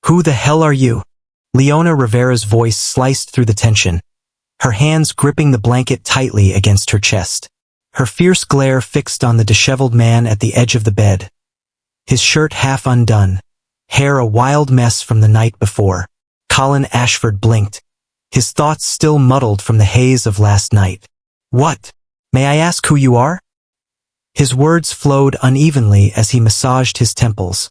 Who the hell are you? Leona Rivera's voice sliced through the tension, her hands gripping the blanket tightly against her chest. Her fierce glare fixed on the disheveled man at the edge of the bed. His shirt half undone, hair a wild mess from the night before. Colin Ashford blinked, his thoughts still muddled from the haze of last night. What? May I ask who you are? His words flowed unevenly as he massaged his temples,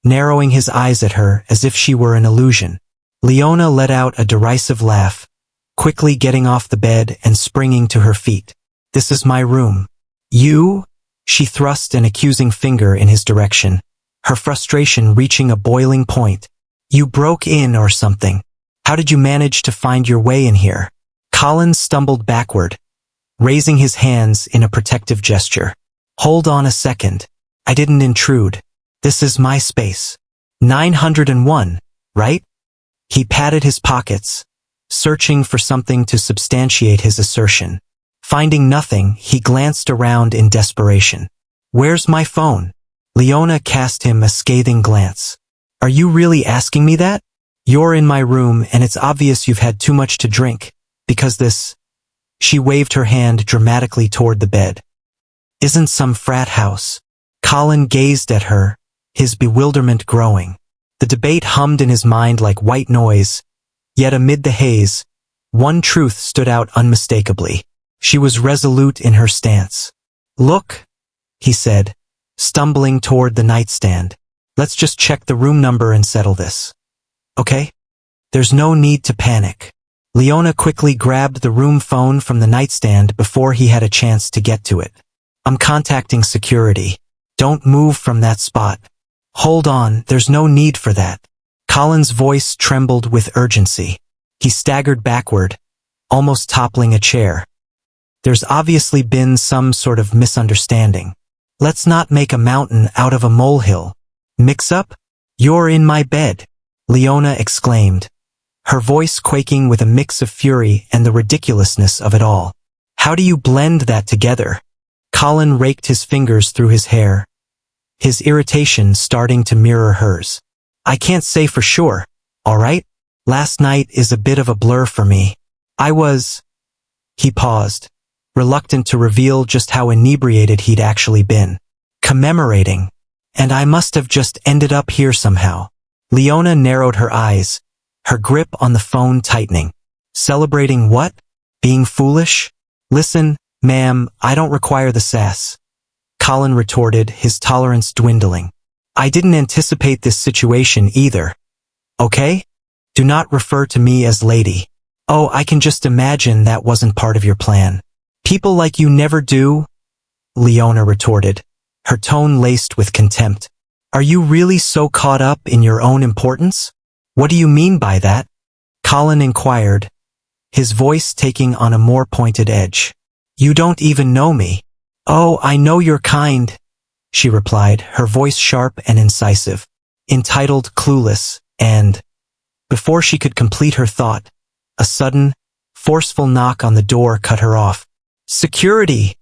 narrowing his eyes at her as if she were an illusion. Leona let out a derisive laugh, quickly getting off the bed and springing to her feet. This is my room. You? She thrust an accusing finger in his direction, her frustration reaching a boiling point. You broke in or something. How did you manage to find your way in here? Colin stumbled backward, raising his hands in a protective gesture. Hold on a second. I didn't intrude. This is my space. 901, right? He patted his pockets, searching for something to substantiate his assertion. Finding nothing, he glanced around in desperation. Where's my phone? Leona cast him a scathing glance. Are you really asking me that? You're in my room and it's obvious you've had too much to drink, because this... She waved her hand dramatically toward the bed. Isn't some frat house. Colin gazed at her, his bewilderment growing. The debate hummed in his mind like white noise, yet amid the haze, one truth stood out unmistakably. She was resolute in her stance. Look, he said, stumbling toward the nightstand. Let's just check the room number and settle this. Okay? There's no need to panic. Leona quickly grabbed the room phone from the nightstand before he had a chance to get to it. I'm contacting security. Don't move from that spot. Hold on, there's no need for that. Colin's voice trembled with urgency. He staggered backward, almost toppling a chair. There's obviously been some sort of misunderstanding. Let's not make a mountain out of a molehill. Mix up? You're in my bed, Leona exclaimed, her voice quaking with a mix of fury and the ridiculousness of it all. How do you blend that together? Colin raked his fingers through his hair, his irritation starting to mirror hers. I can't say for sure, all right? Last night is a bit of a blur for me. He paused, reluctant to reveal just how inebriated he'd actually been. Commemorating. And I must have just ended up here somehow. Leona narrowed her eyes, her grip on the phone tightening. Celebrating what? Being foolish? Listen, ma'am, I don't require the sass. Colin retorted, his tolerance dwindling. I didn't anticipate this situation either. Okay? Do not refer to me as lady. Oh, I can just imagine that wasn't part of your plan. People like you never do, Leona retorted, her tone laced with contempt. Are you really so caught up in your own importance? What do you mean by that? Colin inquired, his voice taking on a more pointed edge. You don't even know me. Oh, I know your kind, she replied, her voice sharp and incisive. Entitled clueless, and... Before she could complete her thought, a sudden, forceful knock on the door cut her off. Security!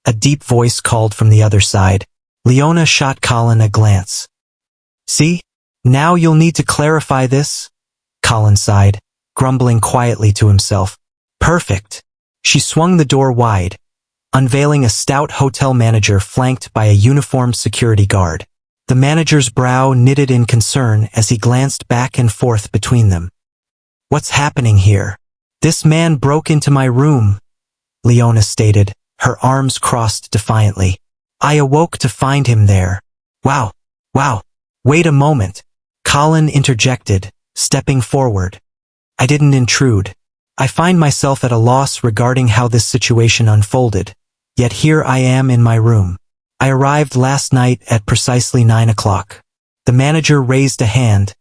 A deep voice called from the other side. Leona shot Colin a glance. See? Now you'll need to clarify this? Colin sighed, grumbling quietly to himself. Perfect. She swung the door wide, unveiling a stout hotel manager flanked by a uniformed security guard. The manager's brow knitted in concern as he glanced back and forth between them. What's happening here? This man broke into my room, Leona stated, her arms crossed defiantly. I awoke to find him there. Wow. Wait a moment. Colin interjected, stepping forward. I didn't intrude. I find myself at a loss regarding how this situation unfolded, yet here I am in my room. I arrived last night at precisely 9 o'clock. The manager raised a hand,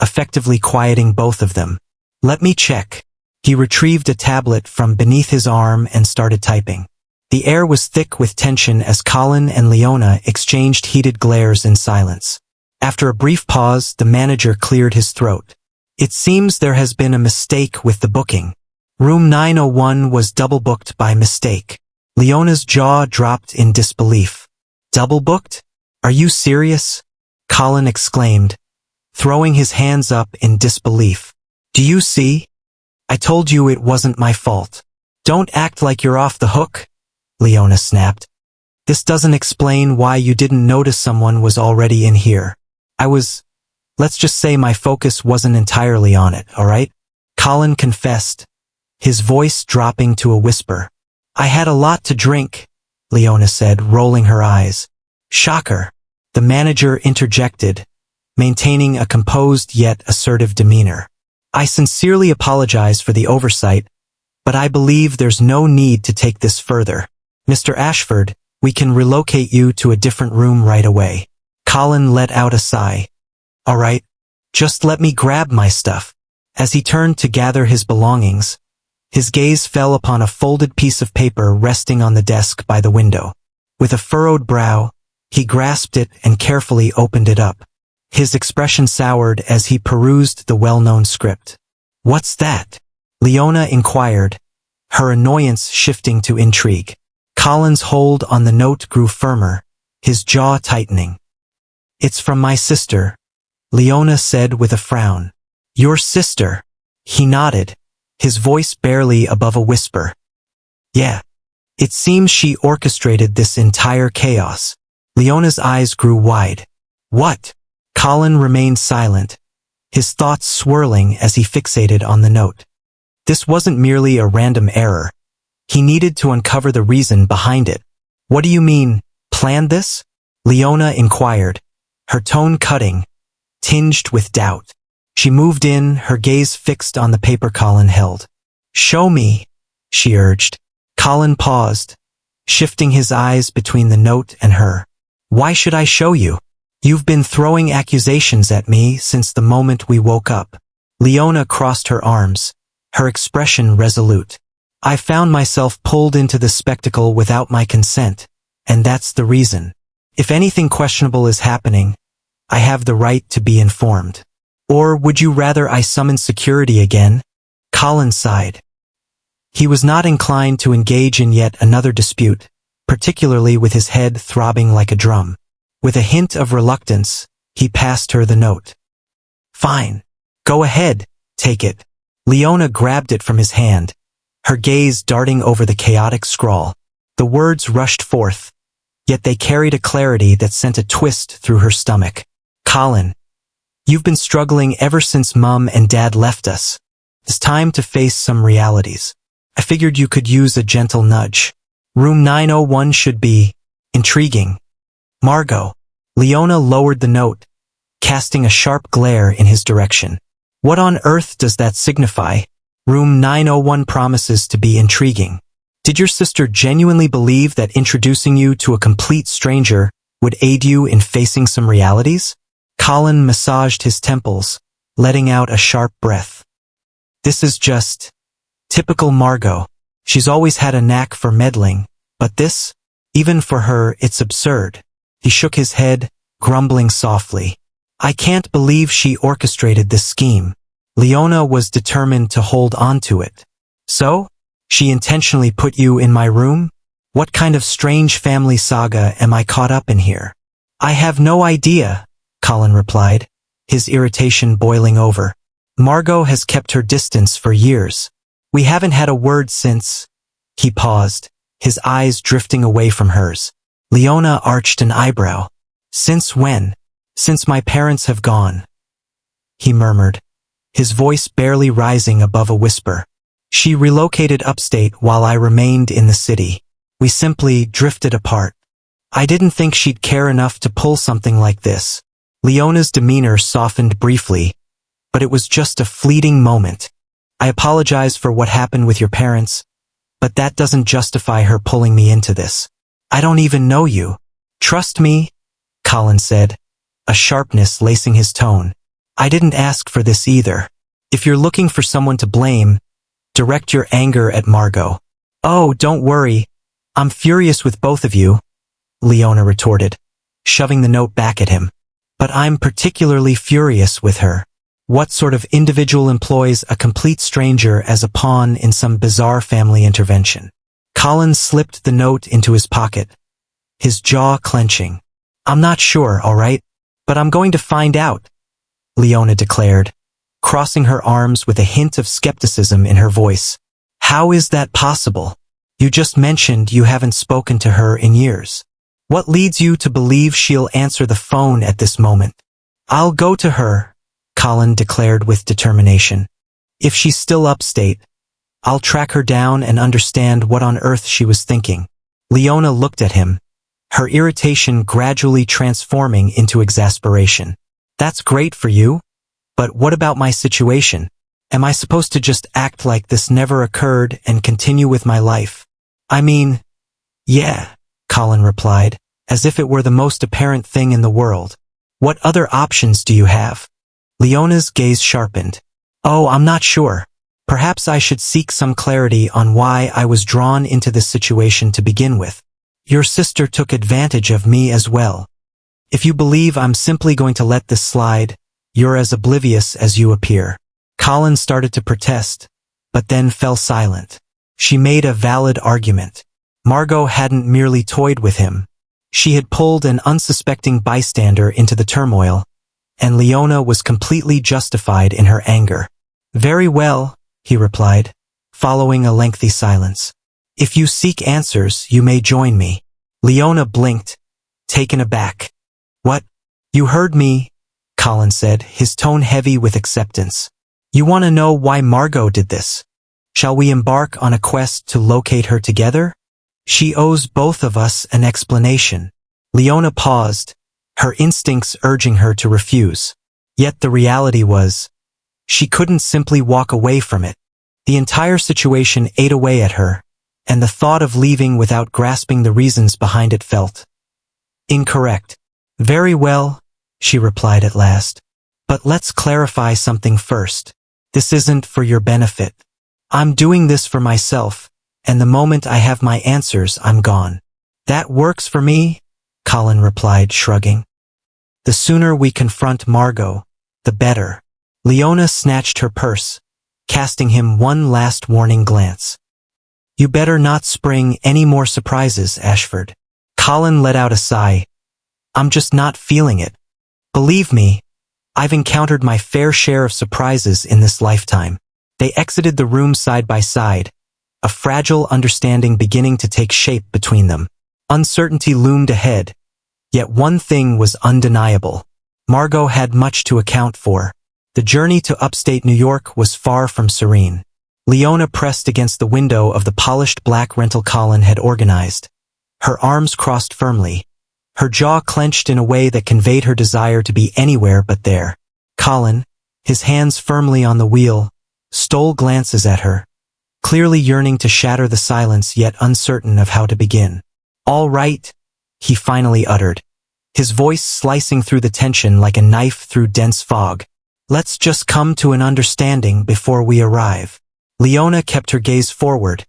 effectively quieting both of them. Let me check. He retrieved a tablet from beneath his arm and started typing. The air was thick with tension as Colin and Leona exchanged heated glares in silence. After a brief pause, the manager cleared his throat. It seems there has been a mistake with the booking. Room 901 was double-booked by mistake. Leona's jaw dropped in disbelief. Double-booked? Are you serious? Colin exclaimed, throwing his hands up in disbelief. Do you see? I told you it wasn't my fault. Don't act like you're off the hook, Leona snapped. This doesn't explain why you didn't notice someone was already in here. Let's just say my focus wasn't entirely on it, alright? Colin confessed, his voice dropping to a whisper. I had a lot to drink, Leona said, rolling her eyes. Shocker. The manager interjected, maintaining a composed yet assertive demeanor. I sincerely apologize for the oversight, but I believe there's no need to take this further. Mr. Ashford, we can relocate you to a different room right away. Colin let out a sigh. All right, just let me grab my stuff. As he turned to gather his belongings, his gaze fell upon a folded piece of paper resting on the desk by the window. With a furrowed brow, he grasped it and carefully opened it up. His expression soured as he perused the well-known script. What's that? Leona inquired, her annoyance shifting to intrigue. Colin's hold on the note grew firmer, his jaw tightening. It's from my sister, Leona said with a frown. Your sister? He nodded, his voice barely above a whisper. Yeah. It seems she orchestrated this entire chaos. Leona's eyes grew wide. What? Colin remained silent, his thoughts swirling as he fixated on the note. This wasn't merely a random error. He needed to uncover the reason behind it. What do you mean, planned this? Leona inquired, her tone cutting, tinged with doubt. She moved in, her gaze fixed on the paper Colin held. Show me, she urged. Colin paused, shifting his eyes between the note and her. Why should I show you? You've been throwing accusations at me since the moment we woke up. Leona crossed her arms, her expression resolute. I found myself pulled into the spectacle without my consent, and that's the reason. If anything questionable is happening, I have the right to be informed. Or would you rather I summon security again? Colin sighed. He was not inclined to engage in yet another dispute, particularly with his head throbbing like a drum. With a hint of reluctance, he passed her the note. Fine. Go ahead, take it. Leona grabbed it from his hand, her gaze darting over the chaotic scrawl. The words rushed forth, yet they carried a clarity that sent a twist through her stomach. Colin, you've been struggling ever since Mum and Dad left us. It's time to face some realities. I figured you could use a gentle nudge. Room 901 should be intriguing. Margo. Leona lowered the note, casting a sharp glare in his direction. What on earth does that signify? Room 901 promises to be intriguing. Did your sister genuinely believe that introducing you to a complete stranger would aid you in facing some realities? Colin massaged his temples, letting out a sharp breath. This is just typical Margo. She's always had a knack for meddling, but this, even for her, it's absurd. He shook his head, grumbling softly. I can't believe she orchestrated this scheme. Leona was determined to hold on to it. So? She intentionally put you in my room? What kind of strange family saga am I caught up in here? I have no idea, Colin replied, his irritation boiling over. Margo has kept her distance for years. We haven't had a word since. He paused, his eyes drifting away from hers. Leona arched an eyebrow. Since when? Since my parents have gone, he murmured, his voice barely rising above a whisper. She relocated upstate while I remained in the city. We simply drifted apart. I didn't think she'd care enough to pull something like this. Leona's demeanor softened briefly, but it was just a fleeting moment. I apologize for what happened with your parents, but that doesn't justify her pulling me into this. I don't even know you. Trust me, Colin said, a sharpness lacing his tone. I didn't ask for this either. If you're looking for someone to blame, direct your anger at Margo. Oh, don't worry. I'm furious with both of you, Leona retorted, shoving the note back at him. But I'm particularly furious with her. What sort of individual employs a complete stranger as a pawn in some bizarre family intervention? Colin slipped the note into his pocket, his jaw clenching. I'm not sure, all right? But I'm going to find out. Leona declared, crossing her arms with a hint of skepticism in her voice. How is that possible? You just mentioned you haven't spoken to her in years. What leads you to believe she'll answer the phone at this moment? I'll go to her, Colin declared with determination. If she's still upstate, I'll track her down and understand what on earth she was thinking. Leona looked at him, her irritation gradually transforming into exasperation. That's great for you, but what about my situation? Am I supposed to just act like this never occurred and continue with my life? I mean, yeah, Colin replied, as if it were the most apparent thing in the world. What other options do you have? Leona's gaze sharpened. Oh, I'm not sure. Perhaps I should seek some clarity on why I was drawn into this situation to begin with. Your sister took advantage of me as well. If you believe I'm simply going to let this slide, you're as oblivious as you appear. Colin started to protest, but then fell silent. She made a valid argument. Margo hadn't merely toyed with him. She had pulled an unsuspecting bystander into the turmoil, and Leona was completely justified in her anger. Very well, he replied, following a lengthy silence. If you seek answers, you may join me. Leona blinked, taken aback. What? You heard me, Colin said, his tone heavy with acceptance. You want to know why Margo did this? Shall we embark on a quest to locate her together? She owes both of us an explanation. Leona paused, her instincts urging her to refuse. Yet the reality was, she couldn't simply walk away from it. The entire situation ate away at her, and the thought of leaving without grasping the reasons behind it felt incorrect. Very well, she replied at last. But let's clarify something first. This isn't for your benefit. I'm doing this for myself, and the moment I have my answers, I'm gone. That works for me, Colin replied, shrugging. The sooner we confront Margo, the better. Leona snatched her purse, casting him one last warning glance. You better not spring any more surprises, Ashford. Colin let out a sigh. I'm just not feeling it. Believe me, I've encountered my fair share of surprises in this lifetime. They exited the room side by side, a fragile understanding beginning to take shape between them. Uncertainty loomed ahead, yet one thing was undeniable. Margo had much to account for. The journey to upstate New York was far from serene. Leona pressed against the window of the polished black rental Colin had organized. Her arms crossed firmly, her jaw clenched in a way that conveyed her desire to be anywhere but there. Colin, his hands firmly on the wheel, stole glances at her, clearly yearning to shatter the silence yet uncertain of how to begin. All right, he finally uttered, his voice slicing through the tension like a knife through dense fog. Let's just come to an understanding before we arrive. Leona kept her gaze forward,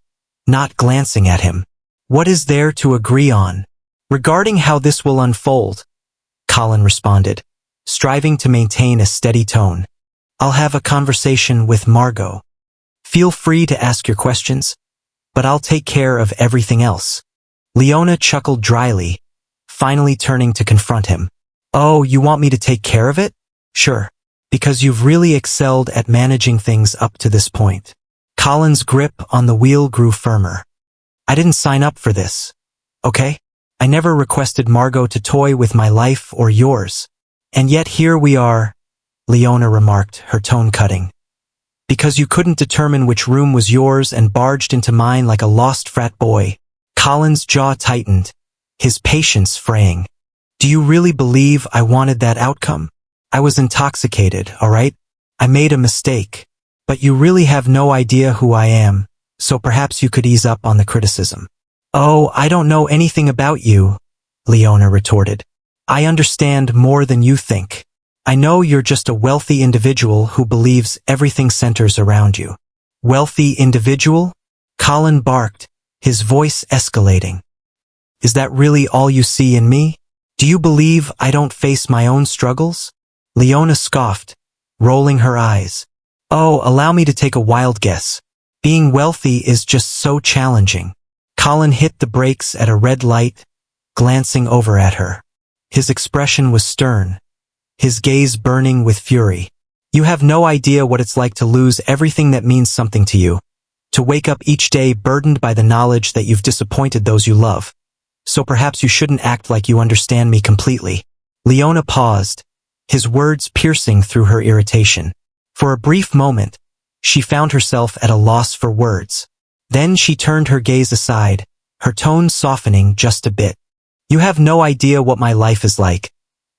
not glancing at him. What is there to agree on? Regarding how this will unfold, Colin responded, striving to maintain a steady tone. I'll have a conversation with Margo. Feel free to ask your questions, but I'll take care of everything else. Leona chuckled dryly, finally turning to confront him. Oh, you want me to take care of it? Sure, because you've really excelled at managing things up to this point. Colin's grip on the wheel grew firmer. I didn't sign up for this, okay? I never requested Margo to toy with my life or yours. And yet here we are, Leona remarked, her tone cutting. Because you couldn't determine which room was yours and barged into mine like a lost frat boy. Colin's jaw tightened, his patience fraying. Do you really believe I wanted that outcome? I was intoxicated, all right? I made a mistake. But you really have no idea who I am, so perhaps you could ease up on the criticism. Oh, I don't know anything about you, Leona retorted. I understand more than you think. I know you're just a wealthy individual who believes everything centers around you. Wealthy individual? Colin barked, his voice escalating. Is that really all you see in me? Do you believe I don't face my own struggles? Leona scoffed, rolling her eyes. Oh, allow me to take a wild guess. Being wealthy is just so challenging. Colin hit the brakes at a red light, glancing over at her. His expression was stern, his gaze burning with fury. You have no idea what it's like to lose everything that means something to you, to wake up each day burdened by the knowledge that you've disappointed those you love. So perhaps you shouldn't act like you understand me completely. Leona paused, his words piercing through her irritation. For a brief moment, she found herself at a loss for words. Then she turned her gaze aside, her tone softening just a bit. You have no idea what my life is like,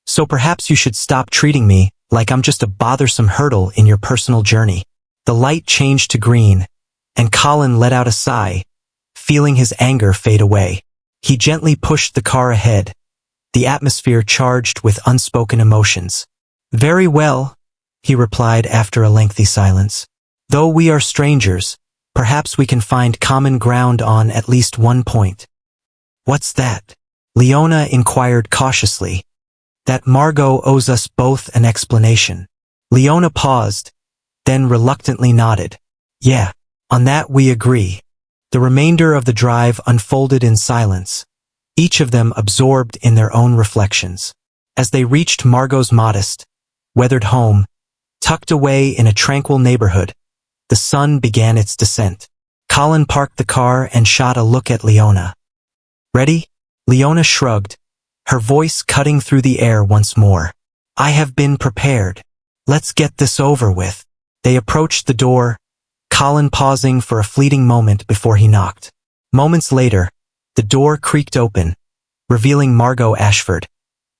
so perhaps you should stop treating me like I'm just a bothersome hurdle in your personal journey. The light changed to green, and Colin let out a sigh, feeling his anger fade away. He gently pushed the car ahead, the atmosphere charged with unspoken emotions. Very well, he replied after a lengthy silence. Though we are strangers, perhaps we can find common ground on at least one point. What's that? Leona inquired cautiously. That Margo owes us both an explanation. Leona paused, then reluctantly nodded. Yeah, on that we agree. The remainder of the drive unfolded in silence, each of them absorbed in their own reflections. As they reached Margo's modest, weathered home, tucked away in a tranquil neighborhood, the sun began its descent. Colin parked the car and shot a look at Leona. Ready? Leona shrugged, her voice cutting through the air once more. I have been prepared. Let's get this over with. They approached the door, Colin pausing for a fleeting moment before he knocked. Moments later, the door creaked open, revealing Margo Ashford,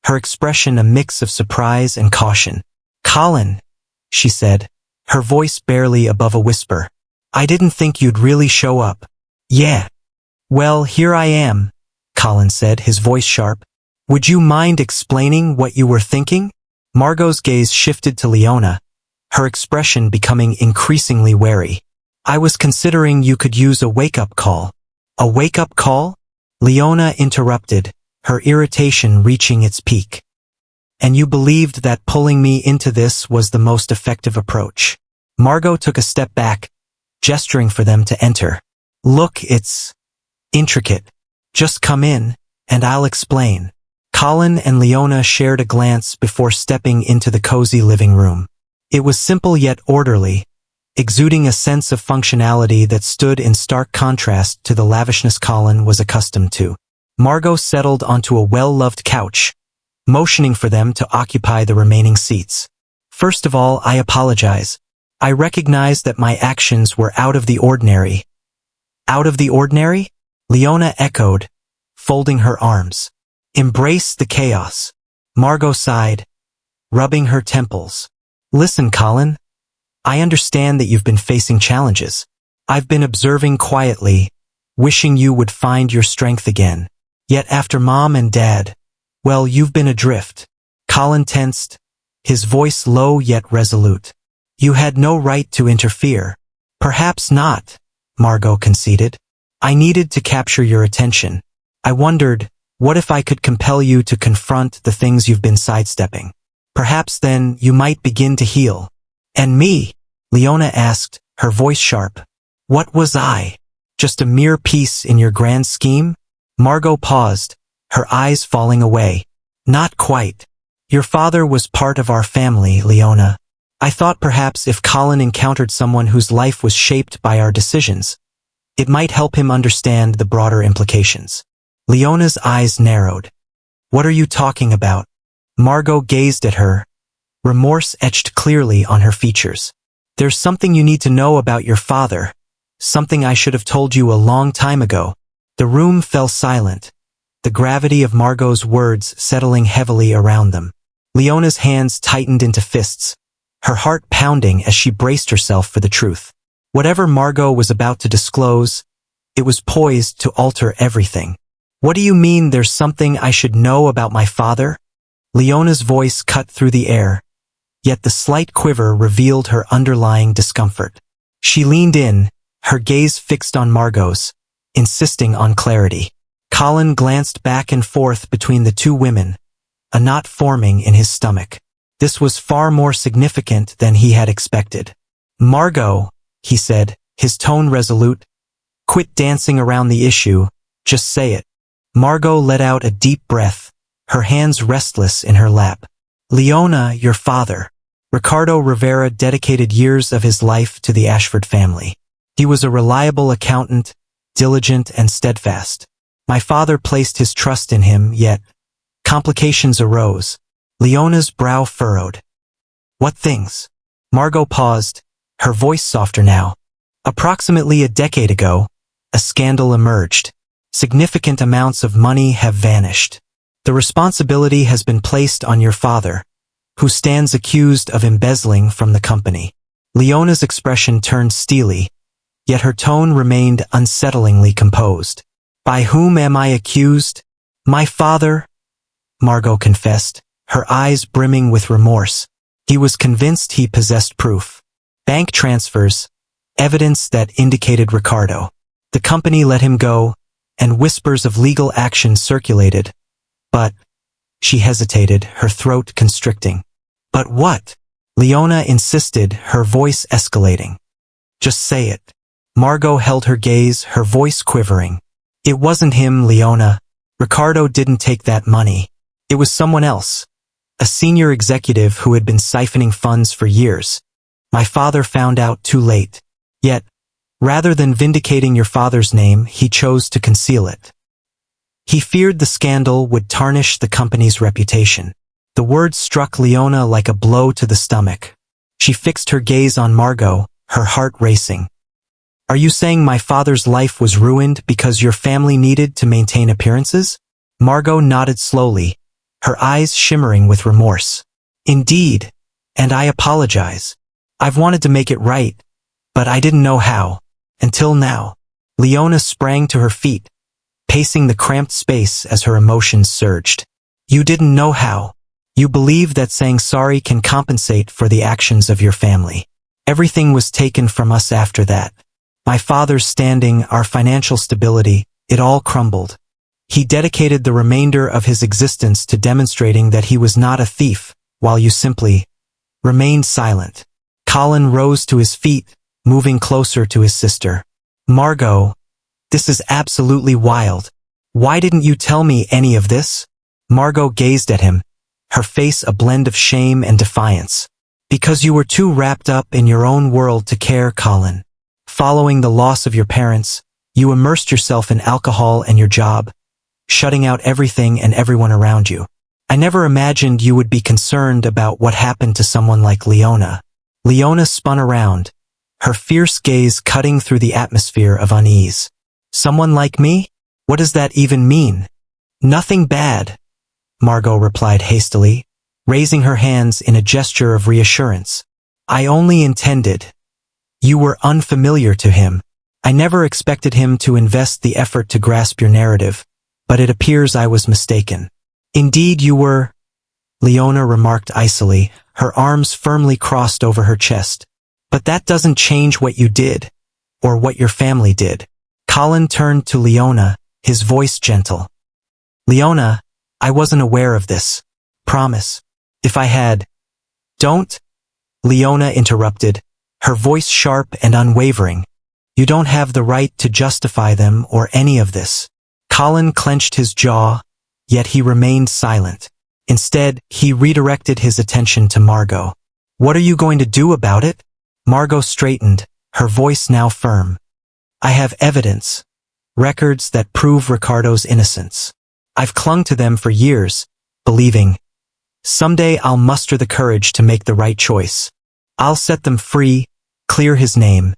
her expression a mix of surprise and caution. Colin, she said, her voice barely above a whisper. I didn't think you'd really show up. Yeah. Well, here I am, Colin said, his voice sharp. Would you mind explaining what you were thinking? Margo's gaze shifted to Leona, her expression becoming increasingly wary. I was considering you could use a wake-up call. A wake-up call? Leona interrupted, her irritation reaching its peak. And you believed that pulling me into this was the most effective approach. Margo took a step back, gesturing for them to enter. Look, it's intricate. Just come in, and I'll explain. Colin and Leona shared a glance before stepping into the cozy living room. It was simple yet orderly, exuding a sense of functionality that stood in stark contrast to the lavishness Colin was accustomed to. Margo settled onto a well-loved couch, motioning for them to occupy the remaining seats. First of all, I apologize. I recognize that my actions were out of the ordinary. Out of the ordinary? Leona echoed, folding her arms. Embrace the chaos. Margo sighed, rubbing her temples. Listen, Colin. I understand that you've been facing challenges. I've been observing quietly, wishing you would find your strength again. Yet after Mom and Dad, well, you've been adrift. Colin tensed, his voice low yet resolute. You had no right to interfere. Perhaps not, Margo conceded. I needed to capture your attention. I wondered, what if I could compel you to confront the things you've been sidestepping? Perhaps then you might begin to heal. And me? Leona asked, her voice sharp. What was I? Just a mere piece in your grand scheme? Margo paused, her eyes falling away. Not quite. Your father was part of our family, Leona. I thought perhaps if Colin encountered someone whose life was shaped by our decisions, it might help him understand the broader implications. Leona's eyes narrowed. What are you talking about? Margo gazed at her, remorse etched clearly on her features. There's something you need to know about your father, something I should have told you a long time ago. The room fell silent, the gravity of Margo's words settling heavily around them. Leona's hands tightened into fists, her heart pounding as she braced herself for the truth. Whatever Margo was about to disclose, it was poised to alter everything. What do you mean there's something I should know about my father? Leona's voice cut through the air, yet the slight quiver revealed her underlying discomfort. She leaned in, her gaze fixed on Margo's, insisting on clarity. Colin glanced back and forth between the two women, a knot forming in his stomach. This was far more significant than he had expected. Margo, he said, his tone resolute, quit dancing around the issue, just say it. Margo let out a deep breath, her hands restless in her lap. Leona, your father. Ricardo Rivera dedicated years of his life to the Ashford family. He was a reliable accountant, diligent and steadfast. My father placed his trust in him, yet complications arose. Leona's brow furrowed. What things? Margo paused, her voice softer now. Approximately a decade ago, a scandal emerged. Significant amounts of money have vanished. The responsibility has been placed on your father, who stands accused of embezzling from the company. Leona's expression turned steely, yet her tone remained unsettlingly composed. By whom am I accused? My father, Margo confessed, her eyes brimming with remorse. He was convinced he possessed proof. Bank transfers, evidence that indicated Ricardo. The company let him go, and whispers of legal action circulated. But, she hesitated, her throat constricting. But what? Leona insisted, her voice escalating. Just say it. Margo held her gaze, her voice quivering. It wasn't him, Leona. Ricardo didn't take that money. It was someone else. A senior executive who had been siphoning funds for years. My father found out too late. Yet, rather than vindicating your father's name, he chose to conceal it. He feared the scandal would tarnish the company's reputation. The words struck Leona like a blow to the stomach. She fixed her gaze on Margo, her heart racing. Are you saying my father's life was ruined because your family needed to maintain appearances? Margo nodded slowly, her eyes shimmering with remorse. Indeed, and I apologize. I've wanted to make it right, but I didn't know how. Until now. Leona sprang to her feet, pacing the cramped space as her emotions surged. You didn't know how. You believe that saying sorry can compensate for the actions of your family. Everything was taken from us after that. My father's standing, our financial stability, it all crumbled. He dedicated the remainder of his existence to demonstrating that he was not a thief, while you simply remained silent. Colin rose to his feet, moving closer to his sister. Margo, this is absolutely wild. Why didn't you tell me any of this? Margo gazed at him, her face a blend of shame and defiance. Because you were too wrapped up in your own world to care, Colin. Following the loss of your parents, you immersed yourself in alcohol and your job, shutting out everything and everyone around you. I never imagined you would be concerned about what happened to someone like Leona. Leona spun around, her fierce gaze cutting through the atmosphere of unease. Someone like me? What does that even mean? Nothing bad, Margo replied hastily, raising her hands in a gesture of reassurance. I only intended. You were unfamiliar to him. I never expected him to invest the effort to grasp your narrative, but it appears I was mistaken. Indeed you were, Leona remarked icily, her arms firmly crossed over her chest. But that doesn't change what you did, or what your family did. Colin turned to Leona, his voice gentle. Leona, I wasn't aware of this. Promise. If I had. Don't. Leona interrupted, her voice sharp and unwavering. You don't have the right to justify them or any of this. Colin clenched his jaw, yet he remained silent. Instead, he redirected his attention to Margo. What are you going to do about it? Margo straightened, her voice now firm. I have evidence. Records that prove Ricardo's innocence. I've clung to them for years, believing, someday I'll muster the courage to make the right choice. I'll set them free, clear his name,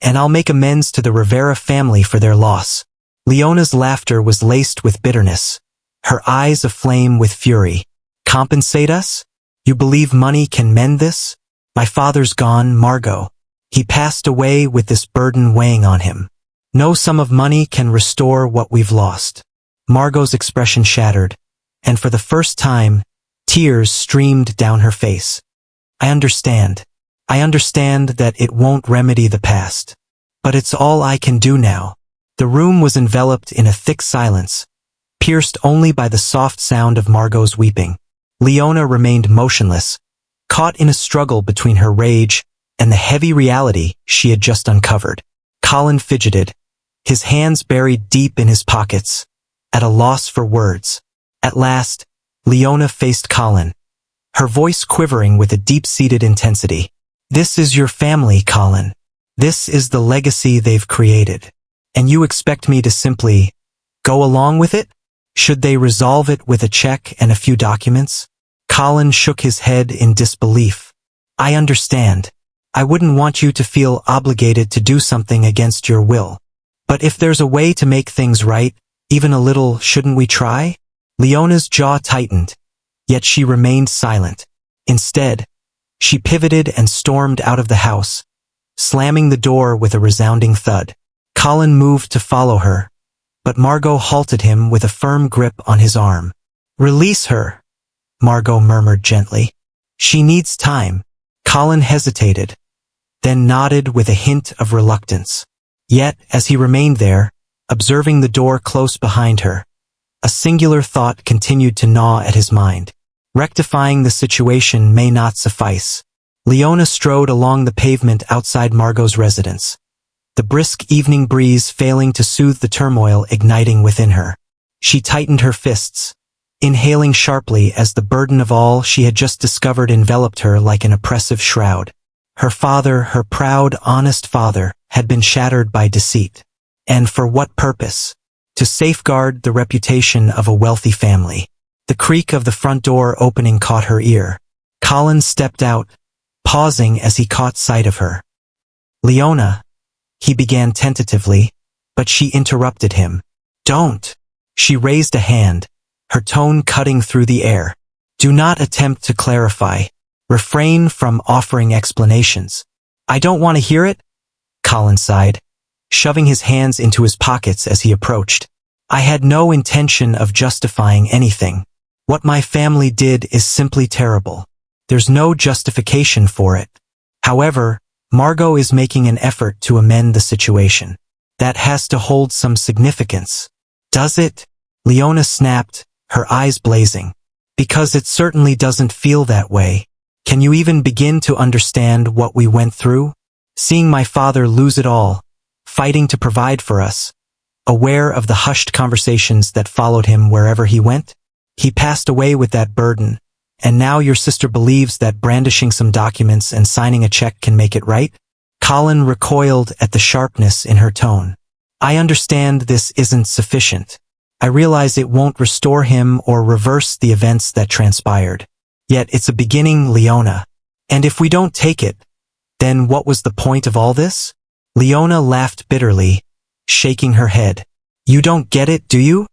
and I'll make amends to the Rivera family for their loss. Leona's laughter was laced with bitterness, her eyes aflame with fury. Compensate us? You believe money can mend this? My father's gone, Margo. He passed away with this burden weighing on him. No sum of money can restore what we've lost. Margo's expression shattered, and for the first time, tears streamed down her face. I understand. I understand that it won't remedy the past. But it's all I can do now. The room was enveloped in a thick silence, pierced only by the soft sound of Margo's weeping. Leona remained motionless, caught in a struggle between her rage and the heavy reality she had just uncovered. Colin fidgeted, his hands buried deep in his pockets, at a loss for words. At last, Leona faced Colin, her voice quivering with a deep-seated intensity. This is your family, Colin. This is the legacy they've created. And you expect me to simply go along with it? Should they resolve it with a check and a few documents? Colin shook his head in disbelief. I understand. I wouldn't want you to feel obligated to do something against your will. But if there's a way to make things right, even a little, shouldn't we try? Leona's jaw tightened, yet she remained silent. Instead, she pivoted and stormed out of the house, slamming the door with a resounding thud. Colin moved to follow her, but Margo halted him with a firm grip on his arm. Release her, Margo murmured gently. She needs time. Colin hesitated, then nodded with a hint of reluctance. Yet, as he remained there, observing the door close behind her, a singular thought continued to gnaw at his mind. Rectifying the situation may not suffice. Leona strode along the pavement outside Margo's residence, the brisk evening breeze failing to soothe the turmoil igniting within her. She tightened her fists, inhaling sharply as the burden of all she had just discovered enveloped her like an oppressive shroud. Her father, her proud, honest father, had been shattered by deceit. And for what purpose? To safeguard the reputation of a wealthy family. The creak of the front door opening caught her ear. Colin stepped out, pausing as he caught sight of her. Leona, he began tentatively, but she interrupted him. Don't. She raised a hand, her tone cutting through the air. Do not attempt to clarify. Refrain from offering explanations. I don't want to hear it, Colin sighed, shoving his hands into his pockets as he approached. I had no intention of justifying anything. What my family did is simply terrible. There's no justification for it. However, Margo is making an effort to amend the situation. That has to hold some significance. Does it? Leona snapped, her eyes blazing. Because it certainly doesn't feel that way. Can you even begin to understand what we went through? Seeing my father lose it all, fighting to provide for us, aware of the hushed conversations that followed him wherever he went? He passed away with that burden, and now your sister believes that brandishing some documents and signing a check can make it right? Colin recoiled at the sharpness in her tone. I understand this isn't sufficient. I realize it won't restore him or reverse the events that transpired. Yet it's a beginning, Leona. And if we don't take it, then what was the point of all this? Leona laughed bitterly, shaking her head. You don't get it, do you?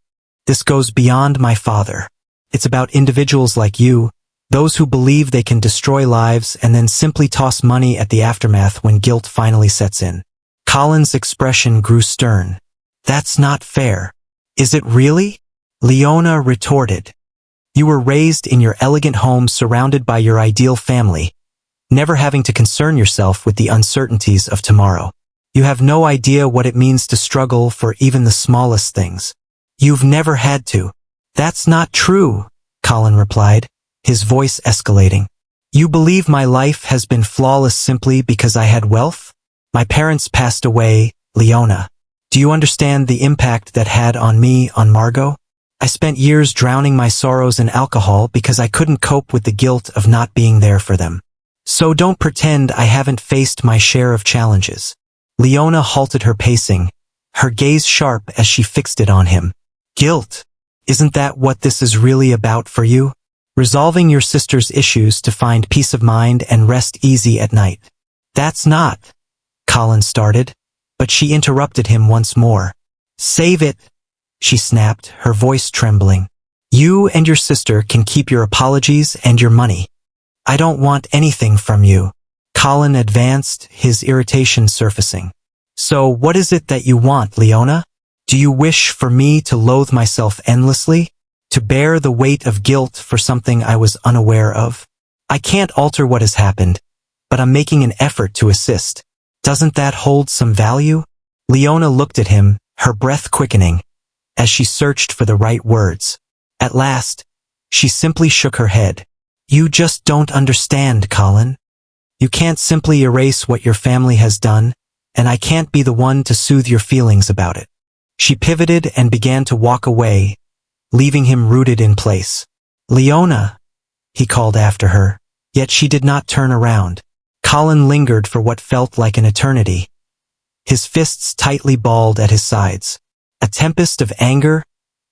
This goes beyond my father. It's about individuals like you, those who believe they can destroy lives and then simply toss money at the aftermath when guilt finally sets in. Colin's expression grew stern. That's not fair. Is it really? Leona retorted. You were raised in your elegant home surrounded by your ideal family, never having to concern yourself with the uncertainties of tomorrow. You have no idea what it means to struggle for even the smallest things. You've never had to. That's not true, Colin replied, his voice escalating. You believe my life has been flawless simply because I had wealth? My parents passed away, Leona. Do you understand the impact that had on me, on Margo? I spent years drowning my sorrows in alcohol because I couldn't cope with the guilt of not being there for them. So don't pretend I haven't faced my share of challenges. Leona halted her pacing, her gaze sharp as she fixed it on him. Guilt. Isn't that what this is really about for you? Resolving your sister's issues to find peace of mind and rest easy at night. That's not. Colin started, but she interrupted him once more. Save it, she snapped, her voice trembling. You and your sister can keep your apologies and your money. I don't want anything from you. Colin advanced, his irritation surfacing. So what is it that you want, Leona? Do you wish for me to loathe myself endlessly? To bear the weight of guilt for something I was unaware of? I can't alter what has happened, but I'm making an effort to assist. Doesn't that hold some value? Leona looked at him, her breath quickening, as she searched for the right words. At last, she simply shook her head. You just don't understand, Colin. You can't simply erase what your family has done, and I can't be the one to soothe your feelings about it. She pivoted and began to walk away, leaving him rooted in place. Leona, he called after her, yet she did not turn around. Colin lingered for what felt like an eternity, his fists tightly balled at his sides. A tempest of anger,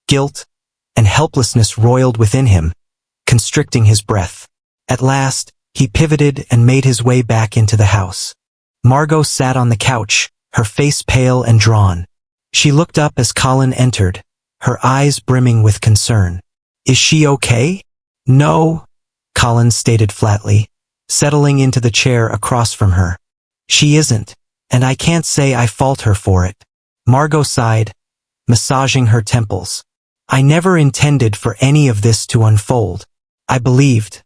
guilt, and helplessness roiled within him, constricting his breath. At last, he pivoted and made his way back into the house. Margo sat on the couch, her face pale and drawn. She looked up as Colin entered, her eyes brimming with concern. "Is she okay?" "No," Colin stated flatly, settling into the chair across from her. "She isn't, and I can't say I fault her for it." Margo sighed, massaging her temples. "I never intended for any of this to unfold. I believed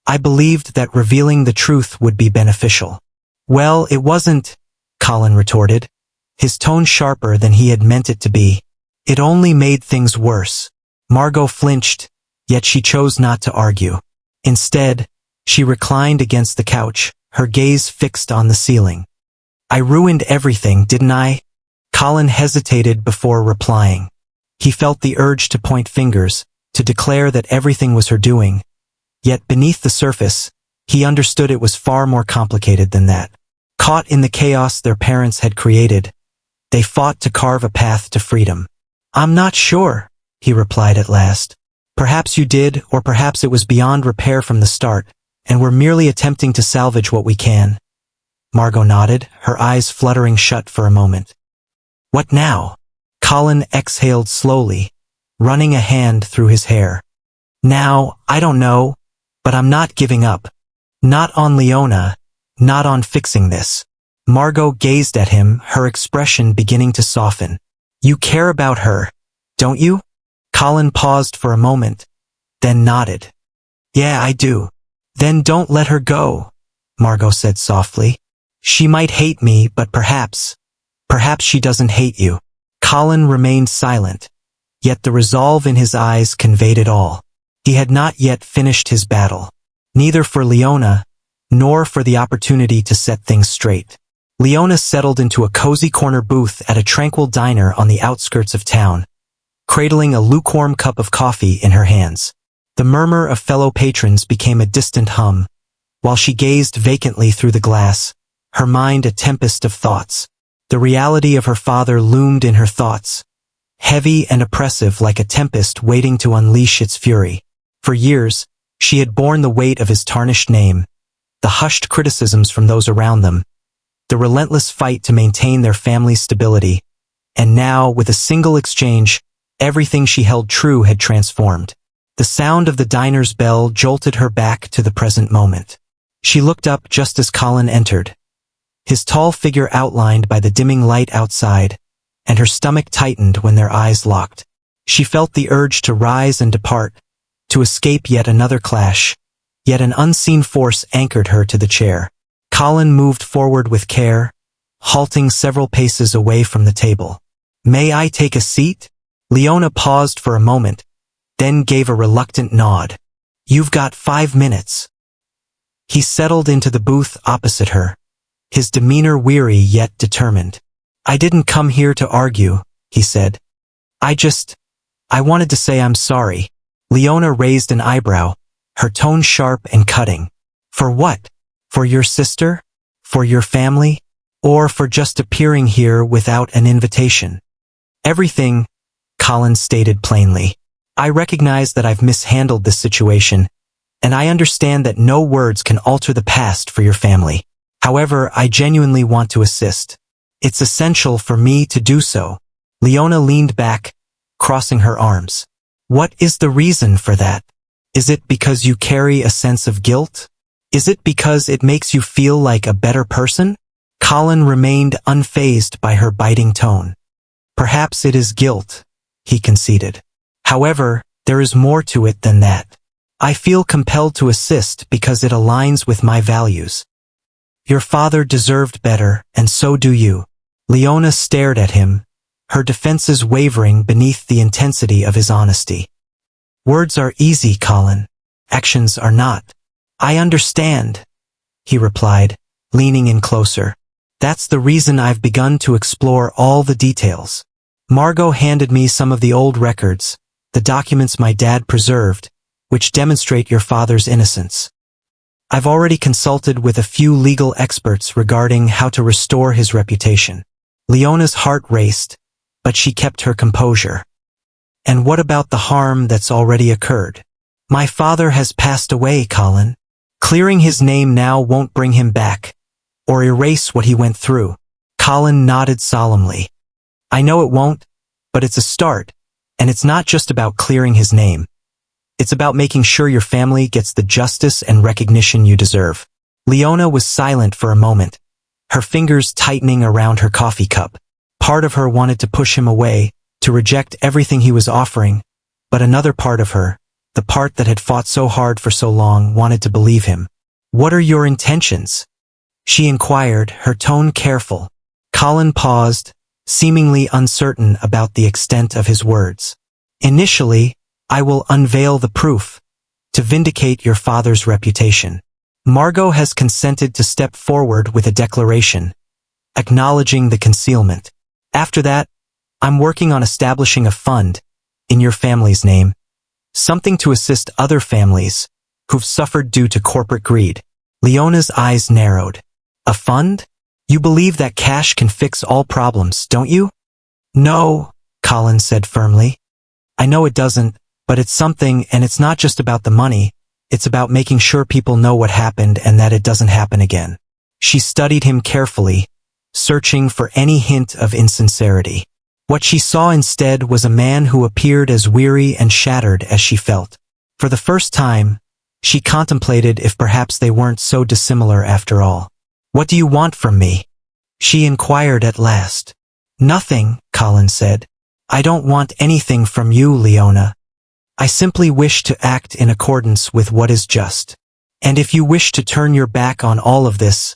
that revealing the truth would be beneficial." "Well, it wasn't," Colin retorted, his tone sharper than he had meant it to be. "It only made things worse." Margo flinched, yet she chose not to argue. Instead, she reclined against the couch, her gaze fixed on the ceiling. "I ruined everything, didn't I?" Colin hesitated before replying. He felt the urge to point fingers, to declare that everything was her doing. Yet beneath the surface, he understood it was far more complicated than that. Caught in the chaos their parents had created, they fought to carve a path to freedom. "I'm not sure," he replied at last. "Perhaps you did, or perhaps it was beyond repair from the start, and we're merely attempting to salvage what we can." Margo nodded, her eyes fluttering shut for a moment. "What now?" Colin exhaled slowly, running a hand through his hair. "Now, I don't know, but I'm not giving up. Not on Leona, not on fixing this." Margo gazed at him, her expression beginning to soften. "You care about her, don't you?" Colin paused for a moment, then nodded. "Yeah, I do." "Then don't let her go," Margo said softly. "She might hate me, but perhaps she doesn't hate you." Colin remained silent, yet the resolve in his eyes conveyed it all. He had not yet finished his battle, neither for Leona, nor for the opportunity to set things straight. Leona settled into a cozy corner booth at a tranquil diner on the outskirts of town, cradling a lukewarm cup of coffee in her hands. The murmur of fellow patrons became a distant hum, while she gazed vacantly through the glass, her mind a tempest of thoughts. The reality of her father loomed in her thoughts, heavy and oppressive like a tempest waiting to unleash its fury. For years, she had borne the weight of his tarnished name, the hushed criticisms from those around them, the relentless fight to maintain their family's stability, and now, with a single exchange, everything she held true had transformed. The sound of the diner's bell jolted her back to the present moment. She looked up just as Colin entered, his tall figure outlined by the dimming light outside, and her stomach tightened when their eyes locked. She felt the urge to rise and depart, to escape yet another clash, yet an unseen force anchored her to the chair. Colin moved forward with care, halting several paces away from the table. "May I take a seat?" Leona paused for a moment, then gave a reluctant nod. "You've got 5 minutes." He settled into the booth opposite her, his demeanor weary yet determined. "I didn't come here to argue," he said. I wanted to say I'm sorry." Leona raised an eyebrow, her tone sharp and cutting. "For what? For your sister? For your family? Or for just appearing here without an invitation?" "Everything," Colin stated plainly. "I recognize that I've mishandled this situation, and I understand that no words can alter the past for your family. However, I genuinely want to assist. It's essential for me to do so." Leona leaned back, crossing her arms. "What is the reason for that? Is it because you carry a sense of guilt? Is it because it makes you feel like a better person?" Colin remained unfazed by her biting tone. "Perhaps it is guilt," he conceded. "However, there is more to it than that. I feel compelled to assist because it aligns with my values. Your father deserved better, and so do you." Leona stared at him, her defenses wavering beneath the intensity of his honesty. "Words are easy, Colin. Actions are not." "I understand," he replied, leaning in closer. "That's the reason I've begun to explore all the details. Margo handed me some of the old records, the documents my dad preserved, which demonstrate your father's innocence. I've already consulted with a few legal experts regarding how to restore his reputation. Leona's heart raced, but she kept her composure. And what about the harm that's already occurred? My father has passed away, Colin. Clearing his name now won't bring him back, or erase what he went through. Colin nodded solemnly. I know it won't, but it's a start, and it's not just about clearing his name. It's about making sure your family gets the justice and recognition you deserve. Leona was silent for a moment, her fingers tightening around her coffee cup. Part of her wanted to push him away, to reject everything he was offering, but another part of her, the part that had fought so hard for so long, wanted to believe him. What are your intentions? She inquired, her tone careful. Colin paused, seemingly uncertain about the extent of his words. Initially, I will unveil the proof, to vindicate your father's reputation. Margo has consented to step forward with a declaration, acknowledging the concealment. After that, I'm working on establishing a fund, in your family's name, something to assist other families, who've suffered due to corporate greed. Leona's eyes narrowed. A fund? You believe that cash can fix all problems, don't you? No, Colin said firmly. I know it doesn't, but it's something, and it's not just about the money, it's about making sure people know what happened and that it doesn't happen again. She studied him carefully, searching for any hint of insincerity. What she saw instead was a man who appeared as weary and shattered as she felt. For the first time, she contemplated if perhaps they weren't so dissimilar after all. What do you want from me? She inquired at last. Nothing, Colin said. I don't want anything from you, Leona. I simply wish to act in accordance with what is just. And if you wish to turn your back on all of this,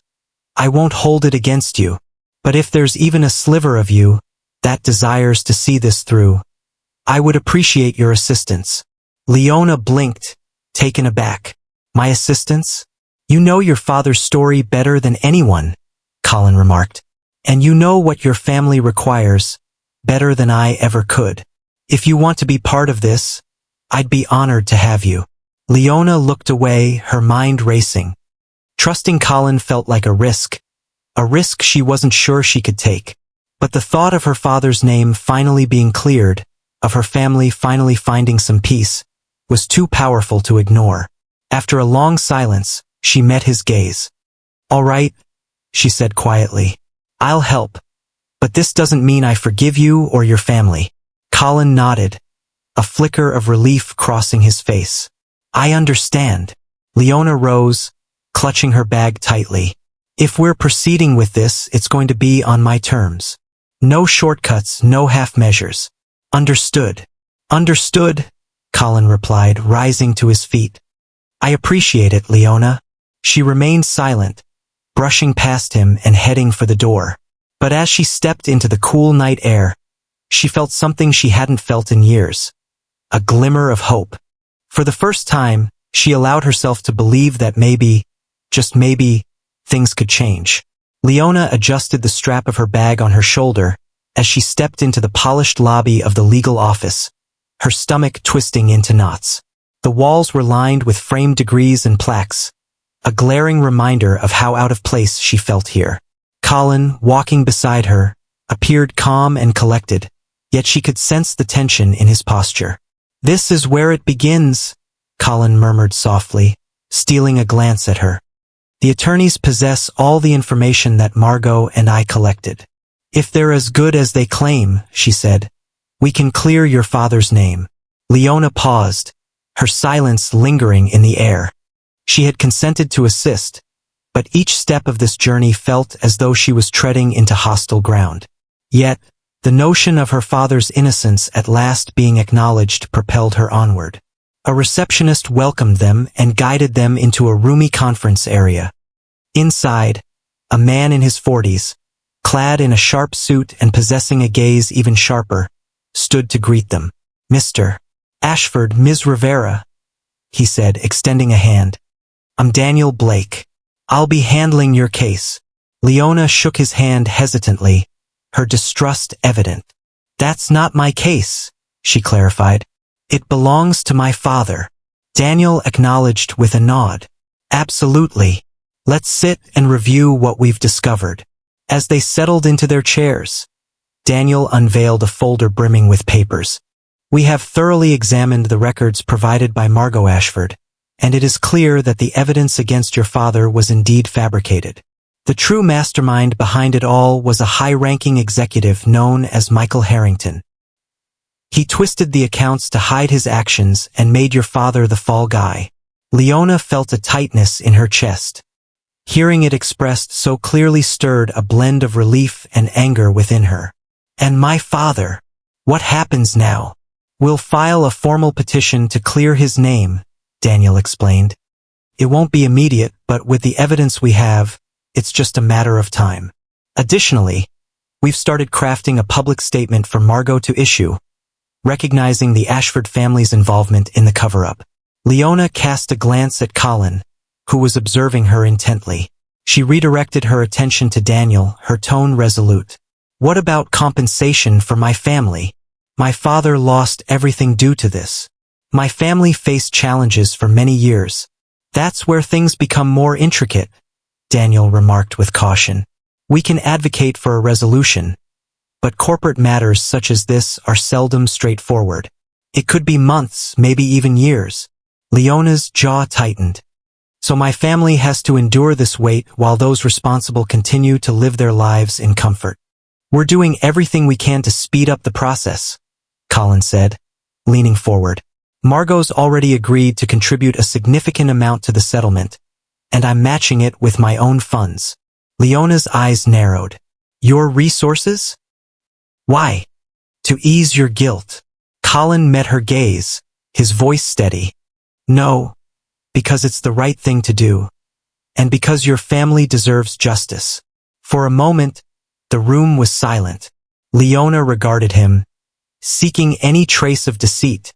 I won't hold it against you. But if there's even a sliver of you that desires to see this through, I would appreciate your assistance. Leona blinked, taken aback. My assistance? You know your father's story better than anyone, Colin remarked. And you know what your family requires, better than I ever could. If you want to be part of this, I'd be honored to have you. Leona looked away, her mind racing. Trusting Colin felt like a risk she wasn't sure she could take. But the thought of her father's name finally being cleared, of her family finally finding some peace, was too powerful to ignore. After a long silence, she met his gaze. All right, she said quietly. I'll help. But this doesn't mean I forgive you or your family. Colin nodded, a flicker of relief crossing his face. I understand. Leona rose, clutching her bag tightly. If we're proceeding with this, it's going to be on my terms. No shortcuts, no half measures. Understood. Understood, Colin replied, rising to his feet. I appreciate it, Leona. She remained silent, brushing past him and heading for the door. But as she stepped into the cool night air, she felt something she hadn't felt in years. A glimmer of hope. For the first time, she allowed herself to believe that maybe, just maybe, things could change. Leona adjusted the strap of her bag on her shoulder as she stepped into the polished lobby of the legal office, her stomach twisting into knots. The walls were lined with framed degrees and plaques, a glaring reminder of how out of place she felt here. Colin, walking beside her, appeared calm and collected, yet she could sense the tension in his posture. This is where it begins, Colin murmured softly, stealing a glance at her. The attorneys possess all the information that Margo and I collected. If they're as good as they claim, she said, we can clear your father's name. Leona paused, her silence lingering in the air. She had consented to assist, but each step of this journey felt as though she was treading into hostile ground. Yet, the notion of her father's innocence at last being acknowledged propelled her onward. A receptionist welcomed them and guided them into a roomy conference area. Inside, a man in his 40s, clad in a sharp suit and possessing a gaze even sharper, stood to greet them. Mr. Ashford, Ms. Rivera, he said, extending a hand. I'm Daniel Blake. I'll be handling your case. Leona shook his hand hesitantly, her distrust evident. That's not my case, she clarified. It belongs to my father. Daniel acknowledged with a nod. Absolutely. Let's sit and review what we've discovered. As they settled into their chairs, Daniel unveiled a folder brimming with papers. We have thoroughly examined the records provided by Margo Ashford, and it is clear that the evidence against your father was indeed fabricated. The true mastermind behind it all was a high-ranking executive known as Michael Harrington. He twisted the accounts to hide his actions and made your father the fall guy. Leona felt a tightness in her chest. Hearing it expressed so clearly stirred a blend of relief and anger within her. And my father? What happens now? We'll file a formal petition to clear his name, Daniel explained. It won't be immediate, but with the evidence we have, it's just a matter of time. Additionally, we've started crafting a public statement for Margo to issue, recognizing the Ashford family's involvement in the cover-up. Leona cast a glance at Colin, who was observing her intently. She redirected her attention to Daniel, her tone resolute. What about compensation for my family? My father lost everything due to this. My family faced challenges for many years. That's where things become more intricate, Daniel remarked with caution. We can advocate for a resolution, but corporate matters such as this are seldom straightforward. It could be months, maybe even years. Leona's jaw tightened. So my family has to endure this weight while those responsible continue to live their lives in comfort. We're doing everything we can to speed up the process, Colin said, leaning forward. Margo's already agreed to contribute a significant amount to the settlement, and I'm matching it with my own funds. Leona's eyes narrowed. Your resources? Why? To ease your guilt. Colin met her gaze, his voice steady. No, because it's the right thing to do, and because your family deserves justice. For a moment, the room was silent. Leona regarded him, seeking any trace of deceit,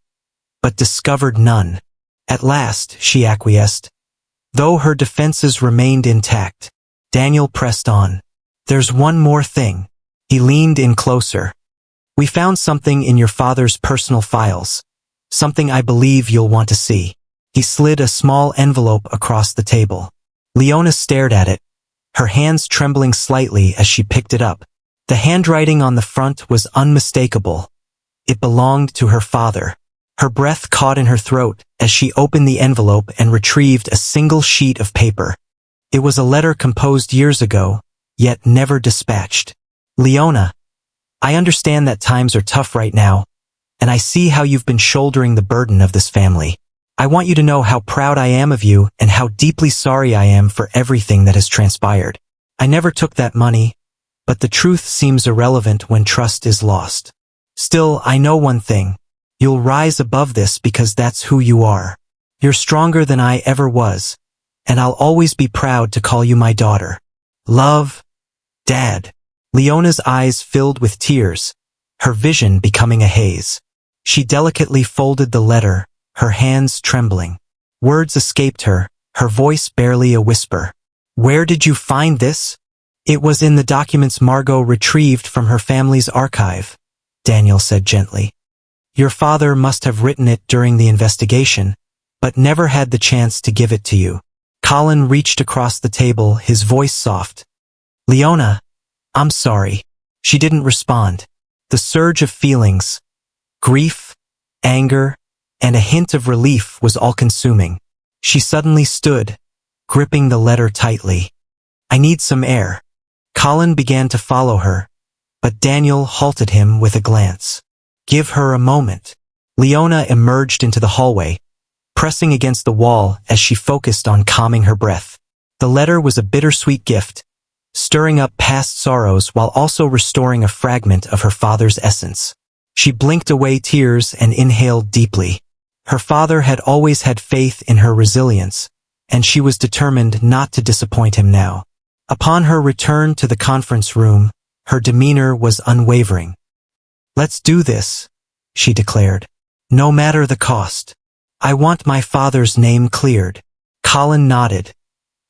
but discovered none. At last, she acquiesced. Though her defenses remained intact, Daniel pressed on. There's one more thing. He leaned in closer. We found something in your father's personal files, something I believe you'll want to see. He slid a small envelope across the table. Leona stared at it, her hands trembling slightly as she picked it up. The handwriting on the front was unmistakable. It belonged to her father. Her breath caught in her throat as she opened the envelope and retrieved a single sheet of paper. It was a letter composed years ago, yet never dispatched. Leona, I understand that times are tough right now, and I see how you've been shouldering the burden of this family. I want you to know how proud I am of you and how deeply sorry I am for everything that has transpired. I never took that money, but the truth seems irrelevant when trust is lost. Still, I know one thing. You'll rise above this because that's who you are. You're stronger than I ever was, and I'll always be proud to call you my daughter. Love, Dad. Leona's eyes filled with tears, her vision becoming a haze. She delicately folded the letter, her hands trembling. Words escaped her, her voice barely a whisper. Where did you find this? It was in the documents Margo retrieved from her family's archive, Daniel said gently. Your father must have written it during the investigation, but never had the chance to give it to you. Colin reached across the table, his voice soft. Leona, I'm sorry. She didn't respond. The surge of feelings, grief, anger, and a hint of relief was all-consuming. She suddenly stood, gripping the letter tightly. I need some air. Colin began to follow her, but Daniel halted him with a glance. Give her a moment. Leona emerged into the hallway, pressing against the wall as she focused on calming her breath. The letter was a bittersweet gift, stirring up past sorrows while also restoring a fragment of her father's essence. She blinked away tears and inhaled deeply. Her father had always had faith in her resilience, and she was determined not to disappoint him now. Upon her return to the conference room, her demeanor was unwavering. Let's do this, she declared. No matter the cost. I want my father's name cleared. Colin nodded,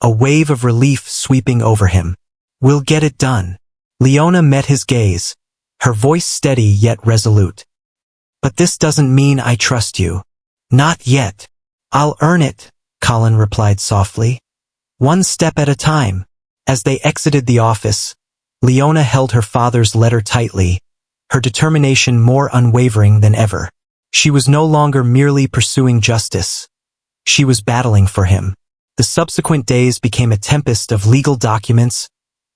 a wave of relief sweeping over him. We'll get it done. Leona met his gaze, her voice steady yet resolute. But this doesn't mean I trust you. Not yet. I'll earn it, Colin replied softly. One step at a time. As they exited the office, Leona held her father's letter tightly, her determination more unwavering than ever. She was no longer merely pursuing justice. She was battling for him. The subsequent days became a tempest of legal documents,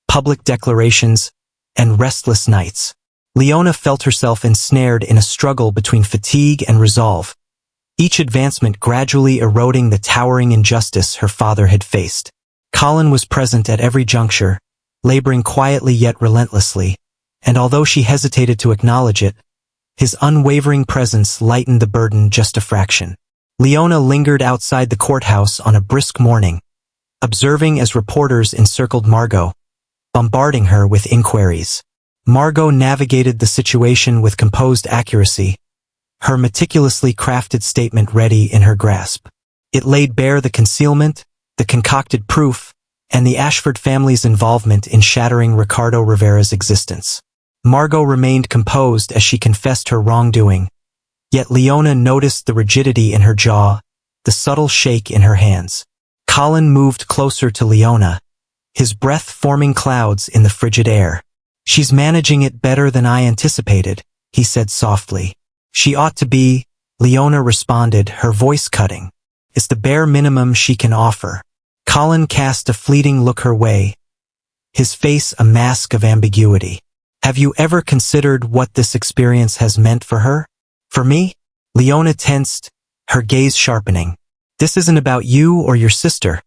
public declarations, and restless nights. Leona felt herself ensnared in a struggle between fatigue and resolve, each advancement gradually eroding the towering injustice her father had faced. Colin was present at every juncture, laboring quietly yet relentlessly, and although she hesitated to acknowledge it, his unwavering presence lightened the burden just a fraction. Leona lingered outside the courthouse on a brisk morning, observing as reporters encircled Margo, bombarding her with inquiries. Margo navigated the situation with composed accuracy, her meticulously crafted statement ready in her grasp. It laid bare the concealment, the concocted proof, and the Ashford family's involvement in shattering Ricardo Rivera's existence. Margo remained composed as she confessed her wrongdoing, yet Leona noticed the rigidity in her jaw, the subtle shake in her hands. Colin moved closer to Leona, his breath forming clouds in the frigid air. She's managing it better than I anticipated, he said softly. She ought to be, Leona responded, her voice cutting. It's the bare minimum she can offer. Colin cast a fleeting look her way, his face a mask of ambiguity. Have you ever considered what this experience has meant for her? For me? Leona tensed, her gaze sharpening. This isn't about you or your sister,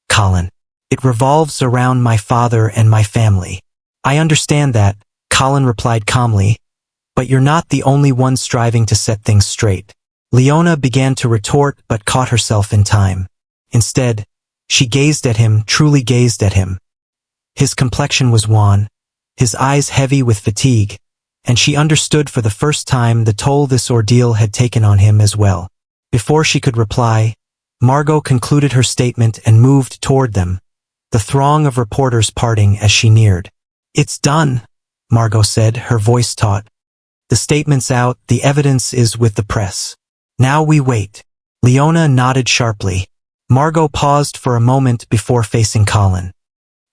Colin. It revolves around my father and my family. I understand that, Colin replied calmly, but you're not the only one striving to set things straight. Leona began to retort but caught herself in time. Instead, she gazed at him, truly gazed at him. His complexion was wan, his eyes heavy with fatigue, and she understood for the first time the toll this ordeal had taken on him as well. Before she could reply, Margo concluded her statement and moved toward them, the throng of reporters parting as she neared. It's done, Margo said, her voice taut. The statement's out, the evidence is with the press. Now we wait. Leona nodded sharply. Margo paused for a moment before facing Colin.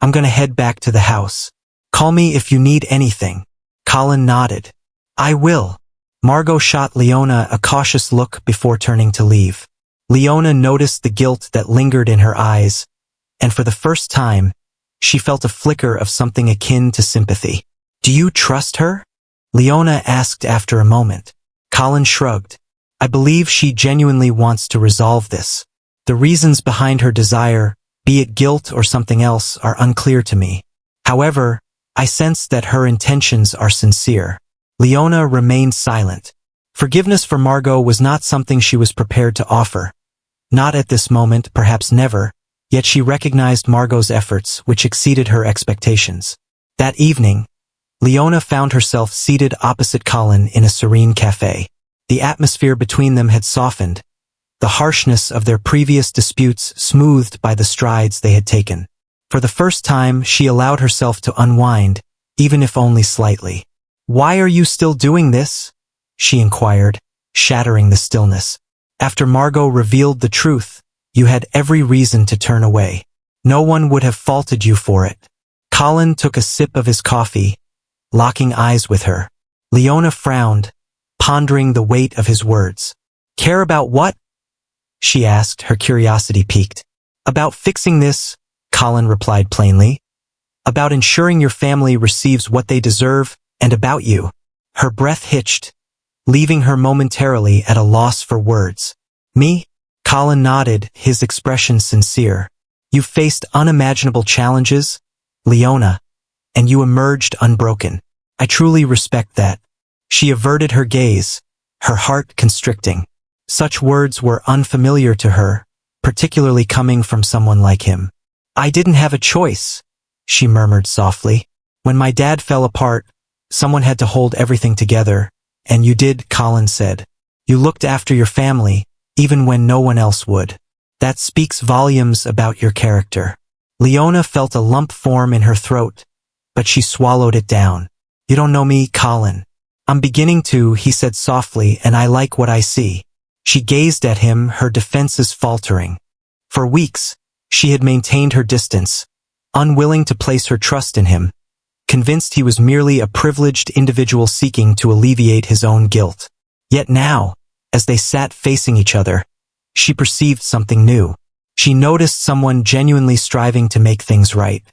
I'm gonna head back to the house. Call me if you need anything. Colin nodded. I will. Margo shot Leona a cautious look before turning to leave. Leona noticed the guilt that lingered in her eyes, and for the first time, she felt a flicker of something akin to sympathy. Do you trust her? Leona asked after a moment. Colin shrugged. I believe she genuinely wants to resolve this. The reasons behind her desire, be it guilt or something else, are unclear to me. However, I sense that her intentions are sincere. Leona remained silent. Forgiveness for Margo was not something she was prepared to offer. Not at this moment, perhaps never, yet she recognized Margo's efforts, which exceeded her expectations. That evening, Leona found herself seated opposite Colin in a serene cafe. The atmosphere between them had softened, the harshness of their previous disputes smoothed by the strides they had taken. For the first time, she allowed herself to unwind, even if only slightly. Why are you still doing this? She inquired, shattering the stillness. After Margo revealed the truth, you had every reason to turn away. No one would have faulted you for it. Colin took a sip of his coffee, locking eyes with her. Leona frowned, pondering the weight of his words. Care about what? She asked, her curiosity piqued. About fixing this, Colin replied plainly. About ensuring your family receives what they deserve, and about you. Her breath hitched, leaving her momentarily at a loss for words. Me? Colin nodded, his expression sincere. You faced unimaginable challenges, Leona, and you emerged unbroken. I truly respect that. She averted her gaze, her heart constricting. Such words were unfamiliar to her, particularly coming from someone like him. I didn't have a choice, she murmured softly. When my dad fell apart, someone had to hold everything together, and you did, Colin said. You looked after your family, even when no one else would. That speaks volumes about your character. Leona felt a lump form in her throat, but she swallowed it down. You don't know me, Colin. I'm beginning to, he said softly, and I like what I see. She gazed at him, her defenses faltering. For weeks, she had maintained her distance, unwilling to place her trust in him, convinced he was merely a privileged individual seeking to alleviate his own guilt. Yet now, as they sat facing each other, she perceived something new. She noticed someone genuinely striving to make things right.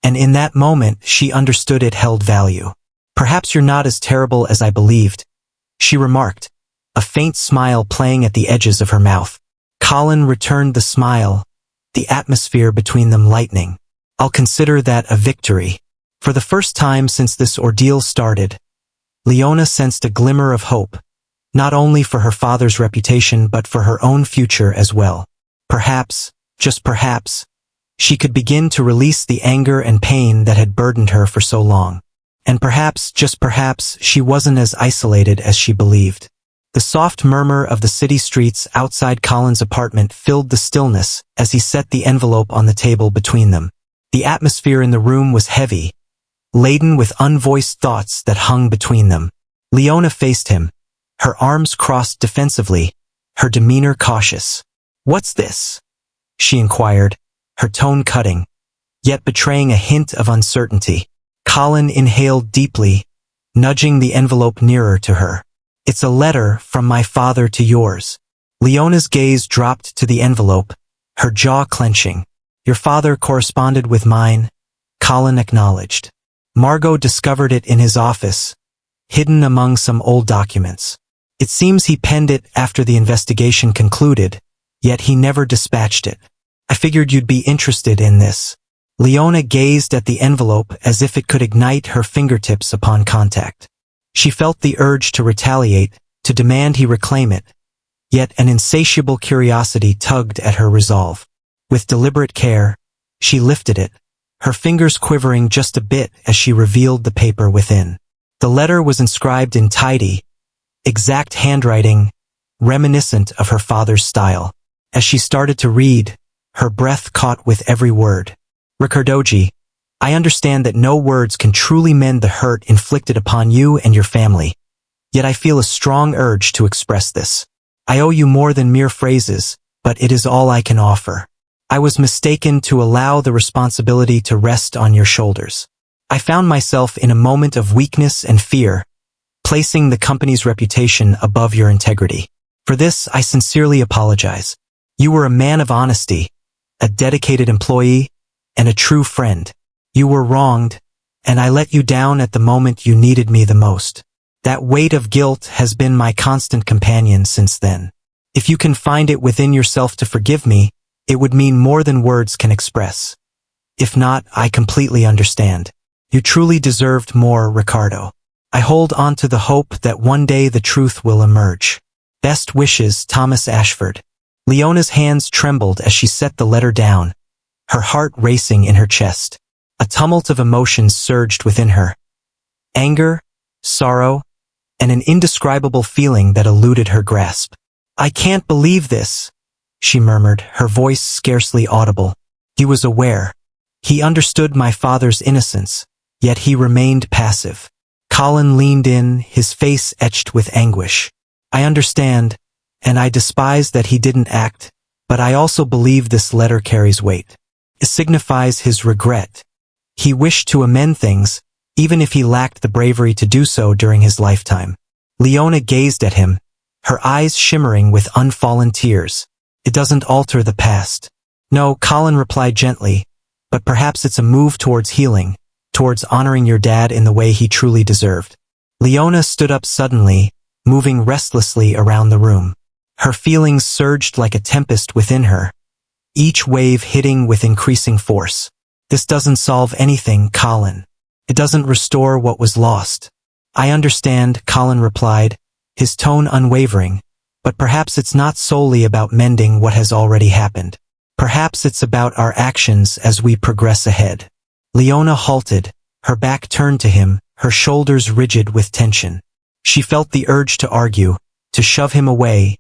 And in that moment, she understood it held value. "Perhaps you're not as terrible as I believed," she remarked, a faint smile playing at the edges of her mouth. Colin returned the smile, the atmosphere between them lightening. "I'll consider that a victory." For the first time since this ordeal started, Leona sensed a glimmer of hope, not only for her father's reputation but for her own future as well. Perhaps, just perhaps, she could begin to release the anger and pain that had burdened her for so long. And perhaps, just perhaps, she wasn't as isolated as she believed. The soft murmur of the city streets outside Colin's apartment filled the stillness as he set the envelope on the table between them. The atmosphere in the room was heavy, laden with unvoiced thoughts that hung between them. Leona faced him, her arms crossed defensively, her demeanor cautious. "What's this?" she inquired, her tone cutting, yet betraying a hint of uncertainty. Colin inhaled deeply, nudging the envelope nearer to her. "It's a letter from my father to yours." Leona's gaze dropped to the envelope, her jaw clenching. "Your father corresponded with mine," Colin acknowledged. "Margo discovered it in his office, hidden among some old documents. It seems he penned it after the investigation concluded, yet he never dispatched it. I figured you'd be interested in this." Leona gazed at the envelope as if it could ignite her fingertips upon contact. She felt the urge to retaliate, to demand he reclaim it, yet an insatiable curiosity tugged at her resolve. With deliberate care, she lifted it, her fingers quivering just a bit as she revealed the paper within. The letter was inscribed in tidy, exact handwriting, reminiscent of her father's style. As she started to read, her breath caught with every word. "Ricardoji, I understand that no words can truly mend the hurt inflicted upon you and your family. Yet I feel a strong urge to express this. I owe you more than mere phrases, but it is all I can offer. I was mistaken to allow the responsibility to rest on your shoulders. I found myself in a moment of weakness and fear, placing the company's reputation above your integrity. For this, I sincerely apologize. You were a man of honesty, a dedicated employee, and a true friend. You were wronged, and I let you down at the moment you needed me the most. That weight of guilt has been my constant companion since then. If you can find it within yourself to forgive me, it would mean more than words can express. If not, I completely understand. You truly deserved more, Ricardo. I hold on to the hope that one day the truth will emerge. Best wishes, Thomas Ashford." Leona's hands trembled as she set the letter down, her heart racing in her chest. A tumult of emotions surged within her. Anger, sorrow, and an indescribable feeling that eluded her grasp. "I can't believe this," she murmured, her voice scarcely audible. He was aware. He understood my father's innocence, yet he remained passive. Colin leaned in, his face etched with anguish. "I understand, and I despise that he didn't act, but I also believe this letter carries weight. It signifies his regret. He wished to amend things, even if he lacked the bravery to do so during his lifetime." Leona gazed at him, her eyes shimmering with unfallen tears. "It doesn't alter the past." "No," Colin replied gently, "but perhaps it's a move towards healing, towards honoring your dad in the way he truly deserved." Leona stood up suddenly, moving restlessly around the room. Her feelings surged like a tempest within her, each wave hitting with increasing force. "This doesn't solve anything, Colin. It doesn't restore what was lost." "I understand," Colin replied, his tone unwavering, "but perhaps it's not solely about mending what has already happened. Perhaps it's about our actions as we progress ahead." Leona halted, her back turned to him, her shoulders rigid with tension. She felt the urge to argue, to shove him away,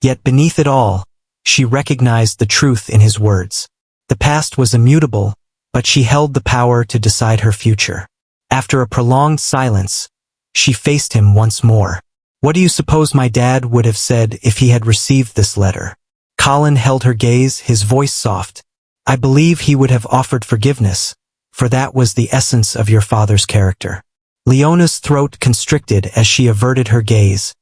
yet beneath it all, she recognized the truth in his words. The past was immutable, but she held the power to decide her future. After a prolonged silence, she faced him once more. What do you suppose my dad would have said if he had received this letter? Colin held her gaze, his voice soft. I believe he would have offered forgiveness, for that was the essence of your father's character. Leona's throat constricted as she averted her gaze,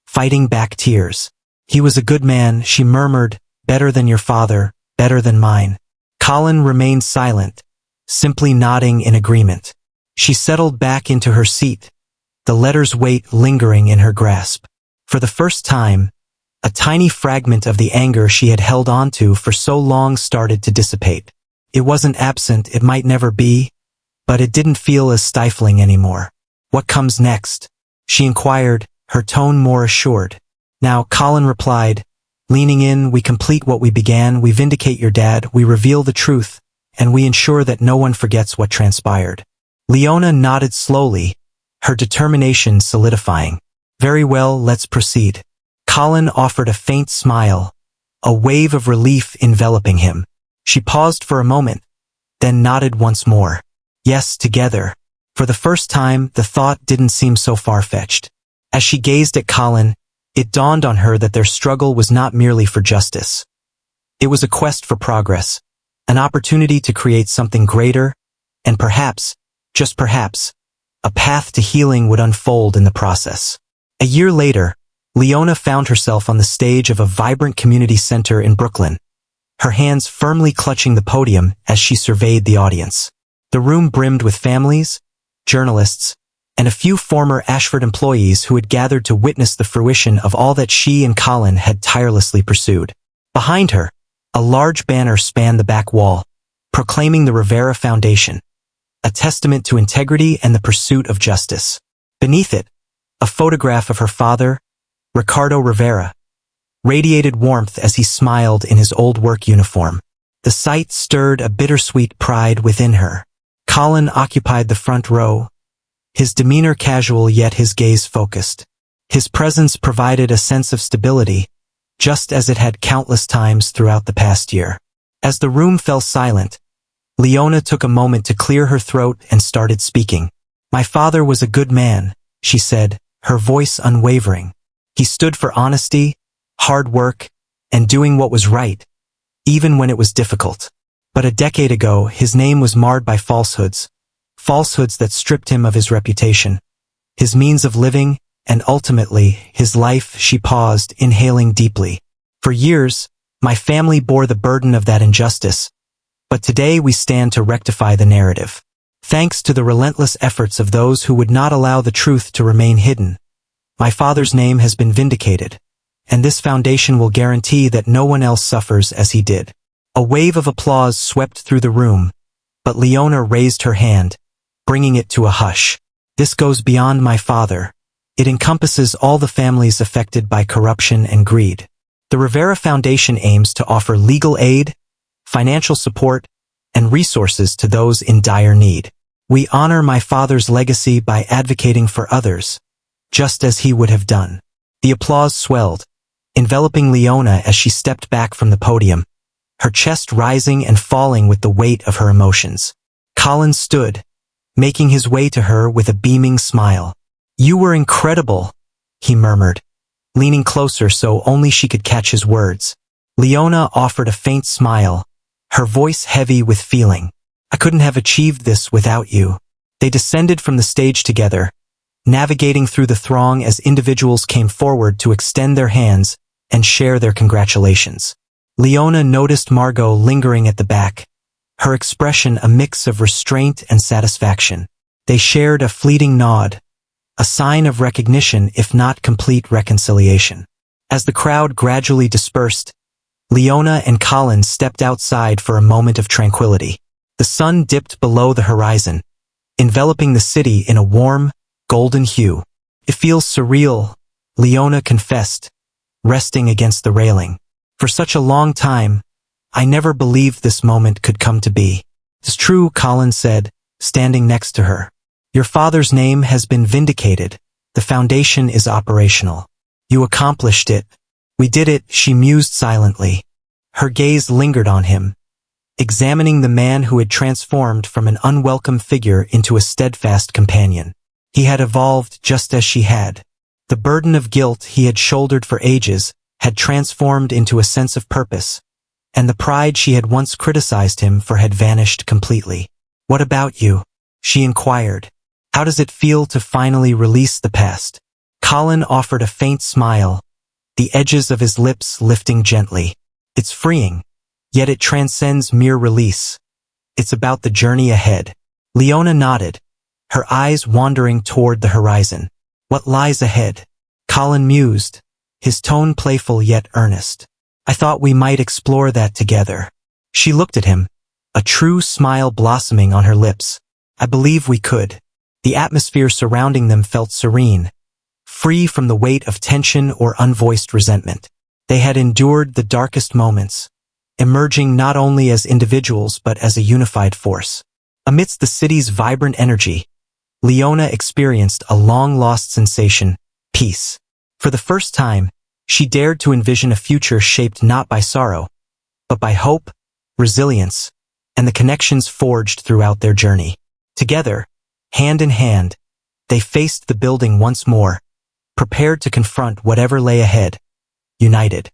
fighting back tears. He was a good man, she murmured, better than your father, better than mine. Colin remained silent, simply nodding in agreement. She settled back into her seat, the letter's weight lingering in her grasp. For the first time, a tiny fragment of the anger she had held onto for so long started to dissipate. It wasn't absent, it might never be, but it didn't feel as stifling anymore. What comes next? She inquired, her tone more assured. Now, Colin replied, leaning in, we complete what we began, we vindicate your dad, we reveal the truth, and we ensure that no one forgets what transpired. Leona nodded slowly, her determination solidifying. Very well, let's proceed. Colin offered a faint smile, a wave of relief enveloping him. She paused for a moment, then nodded once more. Yes, together. For the first time, the thought didn't seem so far-fetched. As she gazed at Colin, it dawned on her that their struggle was not merely for justice. It was a quest for progress, an opportunity to create something greater, and perhaps, just perhaps, a path to healing would unfold in the process. A year later, Leona found herself on the stage of a vibrant community center in Brooklyn, her hands firmly clutching the podium as she surveyed the audience. The room brimmed with families, journalists, and a few former Ashford employees who had gathered to witness the fruition of all that she and Colin had tirelessly pursued. Behind her, a large banner spanned the back wall, proclaiming the Rivera Foundation, a testament to integrity and the pursuit of justice. Beneath it, a photograph of her father, Ricardo Rivera, radiated warmth as he smiled in his old work uniform. The sight stirred a bittersweet pride within her. Colin occupied the front row, his demeanor casual yet his gaze focused. His presence provided a sense of stability, just as it had countless times throughout the past year. As the room fell silent, Leona took a moment to clear her throat and started speaking. My father was a good man, she said, her voice unwavering. He stood for honesty, hard work, and doing what was right, even when it was difficult. But a decade ago, his name was marred by falsehoods that stripped him of his reputation, his means of living, and ultimately, his life. She paused, inhaling deeply. For years, my family bore the burden of that injustice, but today we stand to rectify the narrative. Thanks to the relentless efforts of those who would not allow the truth to remain hidden, my father's name has been vindicated, and this foundation will guarantee that no one else suffers as he did. A wave of applause swept through the room, but Leona raised her hand, bringing it to a hush. This goes beyond my father. It encompasses all the families affected by corruption and greed. The Rivera Foundation aims to offer legal aid, financial support, and resources to those in dire need. We honor my father's legacy by advocating for others, just as he would have done. The applause swelled, enveloping Leona as she stepped back from the podium, her chest rising and falling with the weight of her emotions. Colin stood, making his way to her with a beaming smile. You were incredible, he murmured, leaning closer so only she could catch his words. Leona offered a faint smile, her voice heavy with feeling. I couldn't have achieved this without you. They descended from the stage together, navigating through the throng as individuals came forward to extend their hands and share their congratulations. Leona noticed Margo lingering at the back, her expression a mix of restraint and satisfaction. They shared a fleeting nod, a sign of recognition if not complete reconciliation. As the crowd gradually dispersed, Leona and Colin stepped outside for a moment of tranquility. The sun dipped below the horizon, enveloping the city in a warm, golden hue. It feels surreal, Leona confessed, resting against the railing. For such a long time, I never believed this moment could come to be. It's true, Colin said, standing next to her. Your father's name has been vindicated. The foundation is operational. You accomplished it. We did it, she mused silently. Her gaze lingered on him, examining the man who had transformed from an unwelcome figure into a steadfast companion. He had evolved just as she had. The burden of guilt he had shouldered for ages had transformed into a sense of purpose, and the pride she had once criticized him for had vanished completely. "What about you?" she inquired. "How does it feel to finally release the past?" Colin offered a faint smile, the edges of his lips lifting gently. "It's freeing, yet it transcends mere release. It's about the journey ahead." Leona nodded, her eyes wandering toward the horizon. "What lies ahead?" Colin mused, his tone playful yet earnest. "I thought we might explore that together." She looked at him, a true smile blossoming on her lips. "I believe we could." The atmosphere surrounding them felt serene, free from the weight of tension or unvoiced resentment. They had endured the darkest moments, emerging not only as individuals but as a unified force. Amidst the city's vibrant energy, Leona experienced a long-lost sensation, peace. For the first time, she dared to envision a future shaped not by sorrow, but by hope, resilience, and the connections forged throughout their journey. Together, hand in hand, they faced the building once more, prepared to confront whatever lay ahead, united.